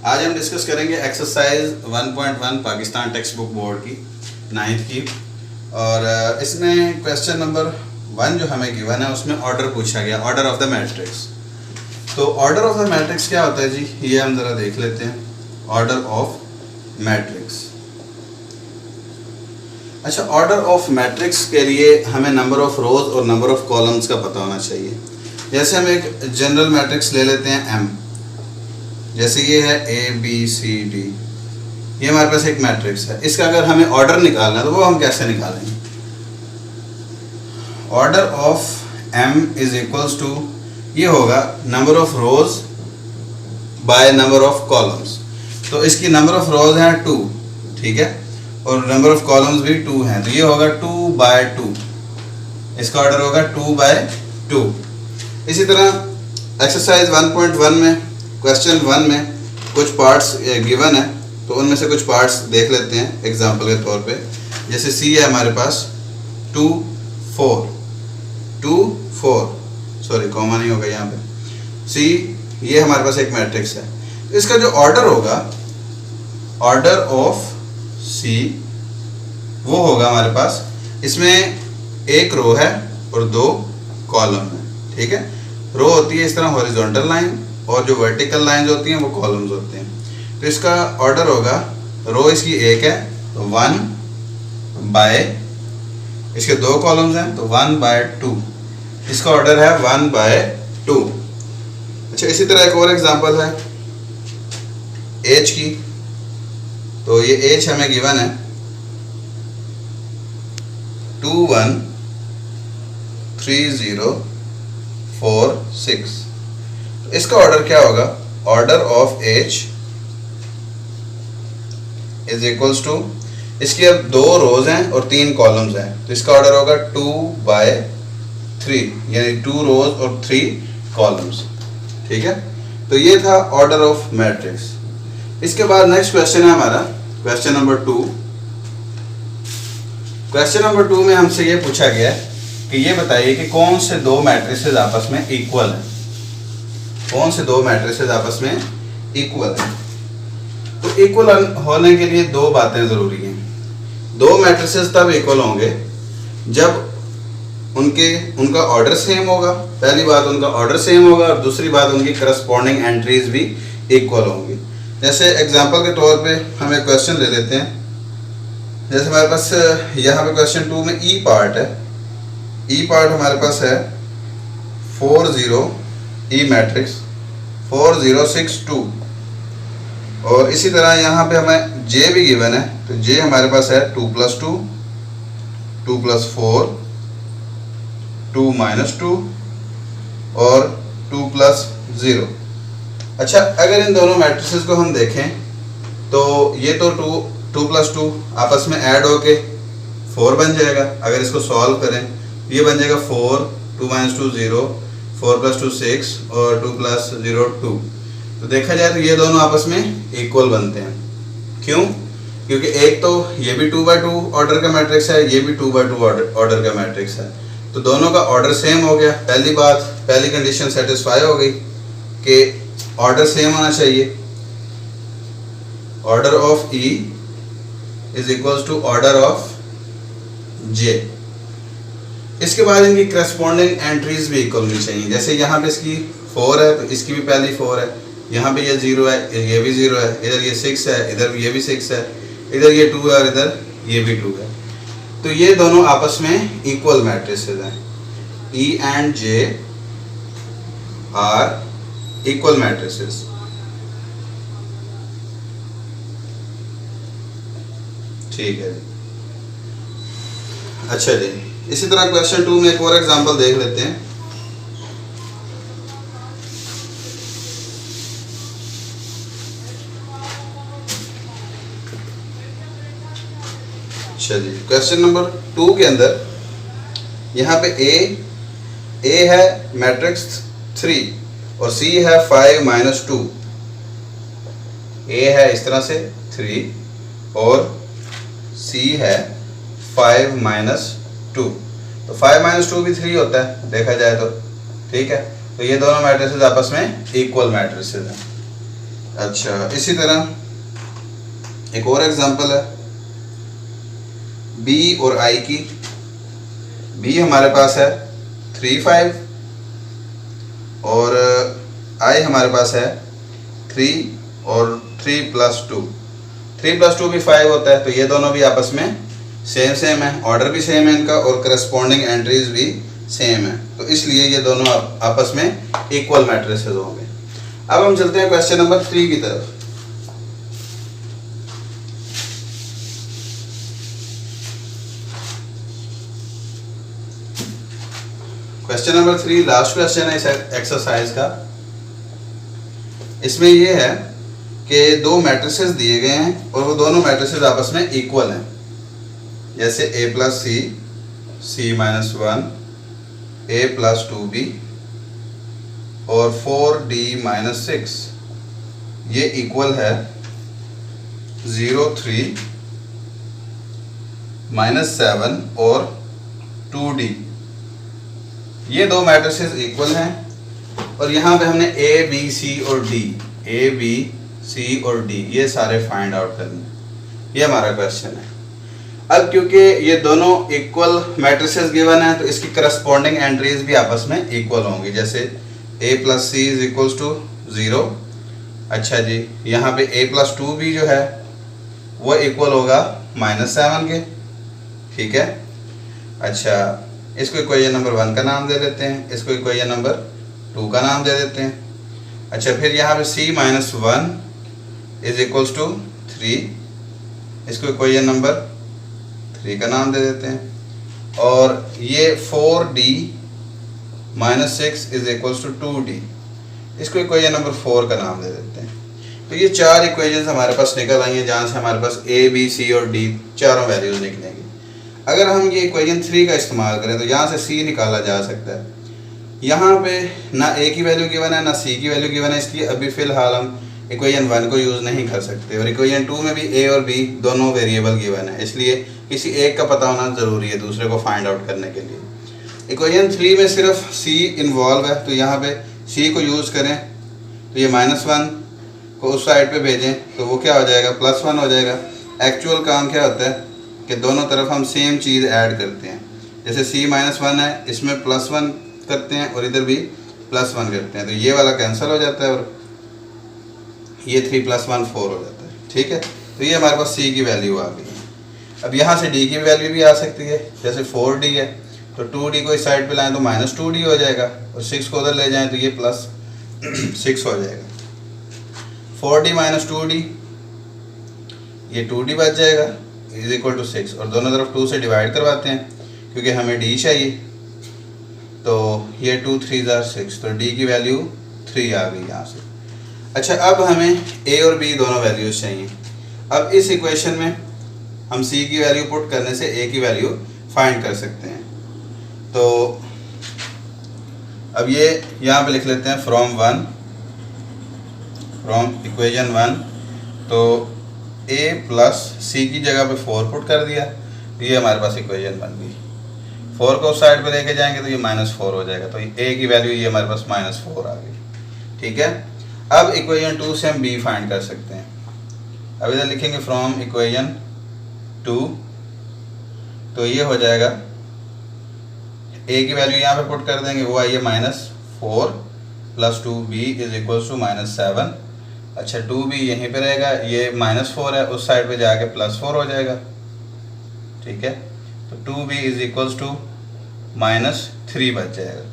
आज हम डिस्कस करेंगे exercise 1.1 Pakistan text book board की 9th की। और इसमें क्वेश्चन नंबर 1 जो हमें गिवन है उसमें ऑर्डर पूछा गया, ऑर्डर ऑफ द मैट्रिक्स। तो ऑर्डर ऑफ द मैट्रिक्स क्या होता है जी, ये हम ज़रा देख लेते हैं। ऑर्डर ऑफ मैट्रिक्स, अच्छा, ऑर्डर ऑफ मैट्रिक्स के लिए हमें नंबर ऑफ रोज और नंबर ऑफ कॉलम्स का पता होना चाहिए। जैसे हम एक जनरल मैट्रिक्स ले लेते हैं M, जैसे ये है ABCD, ये हमारे पास एक मैट्रिक्स है। इसका अगर हमें ऑर्डर निकालना है तो वो हम कैसे निकालेंगे? Order of M is equals to, ये होगा number of rows by number of columns. तो इसकी नंबर ऑफ रोज है 2, ठीक है, और नंबर ऑफ कॉलम्स भी 2 हैं, तो ये होगा 2 बाय 2। इसका ऑर्डर होगा 2 बाय 2। इसी तरह एक्सरसाइज 1.1 में क्वेश्चन 1 में कुछ पार्ट्स गिवन है, तो उनमें से कुछ पार्ट्स देख लेते हैं एग्जांपल के तौर पे। जैसे C है हमारे पास 2 4, सॉरी कॉमा नहीं होगा यहाँ पे। C ये हमारे पास एक मैट्रिक्स है, तो इसका जो ऑर्डर होगा, ऑर्डर ऑफ C वो होगा हमारे पास, इसमें एक रो है और 2 कॉलम है, ठीक है। रो होती है इस तरह हॉरिजॉन्टल लाइन, और जो वर्टिकल लाइंस होती हैं वो कॉलम्स होते हैं। तो इसका ऑर्डर होगा, रो इसकी एक है तो 1 बाय, इसके 2 कॉलम्स हैं तो 1 बाय 2, इसका ऑर्डर है 1 बाय 2। अच्छा, इसी तरह एक और एग्जांपल है H की, तो ये H हमें गिवन है 2 1 3 0 4 6। इसका ऑर्डर क्या होगा? Order of H is equals to, इसकी अब 2 रोज हैं और 3 कॉलम्स हैं, तो इसका ऑर्डर होगा 2 बाय 3, यानी 2 रोज और 3 कॉलम्स, ठीक है। तो ये था ऑर्डर ऑफ मैट्रिक्स। इसके बाद नेक्स्ट क्वेश्चन है हमारा क्वेश्चन नंबर 2। क्वेश्चन नंबर 2 में हमसे ये पूछा गया है कि ये बताइए कि कौन से 2 मैट्रिसेस आपस में इक्वल हैं। कौन से 2 मैट्रिसेस आपस में इक्वल हैं? तो इक्वल होने के लिए 2 बातें जरूरी हैं। 2 मैट्रिसेस तब इक्वल होंगे जब उनका ऑर्डर सेम होगा। पहली बात, उनका ऑर्डर सेम होगा, और दूसरी बात, उनकी करस्पॉन्डिंग एंट्रीज भी इक्वल होंगी। जैसे एग्जांपल के तौर पे हम एक क्वेश्चन ले लेते हैं। जैसे हमारे पास यहाँ पे क्वेश्चन 2 में ई पार्ट है। ई पार्ट हमारे पास है 4 0 ई मैट्रिक्स 4 0 6 2, और इसी तरह यहाँ पे हमें J भी गिवन है, तो J हमारे पास है 2 + 2 2 + 4 2 - 2 और 2 + 0। अच्छा, अगर इन दोनों मैट्रिसेस को हम देखें तो ये तो 2 + 2 आपस में ऐड होके 4 बन जाएगा। अगर इसको सॉल्व करें ये बन जाएगा 4 2 - 2 0 4 + 2 6 और 2 + 0 2। तो देखा जाए तो ये दोनों आपस में इक्वल बनते हैं। क्यों? क्योंकि एक तो ये भी 2 × 2 ऑर्डर का मैट्रिक्स है, ये भी 2 × 2 ऑर्डर का मैट्रिक्स है, तो दोनों का ऑर्डर सेम हो गया। पहली बात, पहली कंडीशन सेटिस्फाई हो गई कि ऑर्डर सेम होना चाहिए। Order of E is equals to order of J। इसके बाद इनकी करस्पॉन्डिंग एंट्रीज भी इक्वल होनी चाहिए। जैसे यहाँ पे इसकी 4 है तो इसकी भी पहली 4 है, यहाँ पे ये 0 है, ये भी 0 है, इधर ये 6 है, इधर ये भी 6 है, इधर ये 2 है और इधर ये भी 2 है। तो ये दोनों आपस में इक्वल मैट्रिसेस हैं। E and J are equal matrices. ठीक है, अच्छा जी। इसी तरह क्वेश्चन 2 में एक और एग्जांपल देख लेते हैं। अच्छा जी, क्वेश्चन नंबर 2 के अंदर यहाँ पे A है मैट्रिक्स 3 और C है 5 - 2। A है इस तरह से 3 और C है 5 - 2। तो 5 - 2 भी 3 होता है देखा जाए तो, ठीक है। तो ये दोनों मैट्रिसेस आपस में इक्वल मैट्रिसेस हैं। अच्छा, इसी तरह एक और एग्जांपल है b और i की। b हमारे पास है 3 5 और i हमारे पास है 3 और 3 + 2। 3 + 2 भी 5 होता है, तो ये दोनों भी आपस में सेम है, ऑर्डर भी सेम है इनका और करस्पॉन्डिंग एंट्रीज भी सेम है, तो इसलिए ये दोनों आपस में इक्वल मैट्रिसेस होंगे। अब हम चलते हैं क्वेश्चन नंबर 3 की तरफ। क्वेश्चन नंबर 3 लास्ट क्वेश्चन है इस एक्सरसाइज का। इसमें ये है कि दो मैट्रिसेस दिए गए हैं और वो दोनों मैट्रिसेस आपस में इक्वल हैं, जैसे a + c, c - 1, a + 2b और 4d - 6 ये इक्वल है 0 3 -7 और 2d। ये दो मैट्रिसेस इक्वल हैं और यहाँ पे हमने a b c और d, a b c और d ये सारे फाइंड आउट करने, ये हमारा क्वेश्चन है। अब क्योंकि ये दोनों इक्वल मैट्रिसेस गिवन है तो इसकी करस्पॉन्डिंग एंट्रीज भी आपस में इक्वल होंगी, जैसे a + c = 0। अच्छा जी, यहाँ पे a + 2b जो है वो इक्वल होगा -7 के, ठीक है। अच्छा, इसको इक्वेशन नंबर 1 का नाम दे देते हैं, इसको इक्वेशन नंबर 2 का नाम दे देते हैं। अच्छा, फिर यहाँ पे c - 1 = 3, इसको इक्वेशन नंबर 3 का नाम दे देते हैं। और ये 4d - 6 = 2d, इसको इक्वेशन नंबर 4 का नाम दे देते हैं। तो ये चार इक्वेशंस हमारे पास निकल आई हैं, जहाँ से हमारे पास a b c और d चारों वैल्यूज निकलेंगी। अगर हम ये इक्वेशन 3 का इस्तेमाल करें तो यहाँ से c निकाला जा सकता है। यहाँ पे ना a की वैल्यू गिवन है ना c की वैल्यू गिवन है, इसलिए अभी फ़िलहाल हम इक्वेशन 1 को यूज़ नहीं कर सकते। और इक्वेशन 2 में भी a और b दोनों वेरिएबल गिवन है, इसलिए किसी एक का पता होना ज़रूरी है दूसरे को फाइंड आउट करने के लिए। इक्वेशन 3 में सिर्फ c इन्वॉल्व है, तो यहाँ पे c को यूज़ करें तो ये -1 को उस साइड पे भेजें तो वो क्या हो जाएगा, +1 हो जाएगा। एक्चुअल काम क्या होता है कि दोनों तरफ हम सेम चीज़ ऐड करते हैं, जैसे c - 1 है, इसमें +1 करते हैं और इधर भी +1 करते हैं, तो ये वाला कैंसिल हो जाता है और ये 3 + 1 4 हो जाता है, ठीक है। तो ये हमारे पास c की वैल्यू आ गई। अब यहाँ से d की वैल्यू भी आ सकती है, जैसे 4d है तो 2d को इस साइड पे लाएं तो -2d हो जाएगा और 6 को उधर ले जाएं तो ये +6 हो जाएगा। 4d - 2d, ये 2d बच जाएगा = 6 और दोनों तरफ 2 से डिवाइड करवाते हैं क्योंकि हमें d चाहिए, तो ये 2 3 = 6, तो d की वैल्यू 3 आ गई यहाँ से। अच्छा, अब हमें a और b दोनों वैल्यूज चाहिए। अब इस इक्वेशन में हम c की वैल्यू पुट करने से a की वैल्यू फाइंड कर सकते हैं। तो अब ये यहाँ पे लिख लेते हैं फ्रॉम इक्वेशन 1, तो a + c की जगह पे 4 पुट कर दिया, तो ये हमारे पास इक्वेशन बन गई। 4 को उस साइड पे लेके जाएंगे तो ये -4 हो जाएगा, तो a की वैल्यू ये हमारे पास -4 आ गई, ठीक है। अब इक्वेशन 2 से हम b फाइंड कर सकते हैं। अब इधर लिखेंगे फ्रॉम इक्वेशन 2, तो ये हो जाएगा a की वैल्यू यहाँ पे पुट कर देंगे, वो आई है -4 + 2b = -7। अच्छा, 2b यहीं पे रहेगा, ये -4 है, उस साइड पे जाके +4 हो जाएगा, ठीक है। तो 2b = -3 बच जाएगा।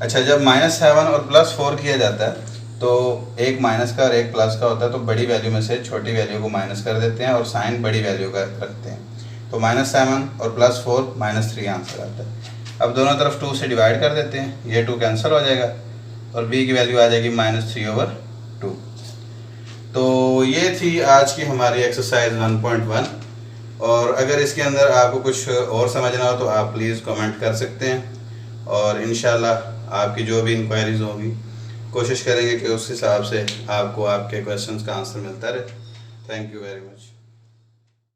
अच्छा, जब -7 और +4 किया जाता है तो एक माइनस का और एक प्लस का होता है, तो बड़ी वैल्यू में से छोटी वैल्यू को माइनस कर देते हैं और साइन बड़ी वैल्यू का रखते हैं, तो -7 और +4 -3 आंसर आता है। अब दोनों तरफ 2 से डिवाइड कर देते हैं, ये 2 कैंसिल हो जाएगा और b की वैल्यू आ जाएगी -3/2। तो ये थी आज की हमारी एक्सरसाइज 1.1, और अगर इसके अंदर आपको कुछ और समझना हो तो आप प्लीज़ कमेंट कर सकते हैं, और इंशाल्लाह आपकी जो भी इंक्वायरीज होगी कोशिश करेंगे कि उस हिसाब से आपको आपके क्वेश्चंस का आंसर मिलता रहे। Thank you very much.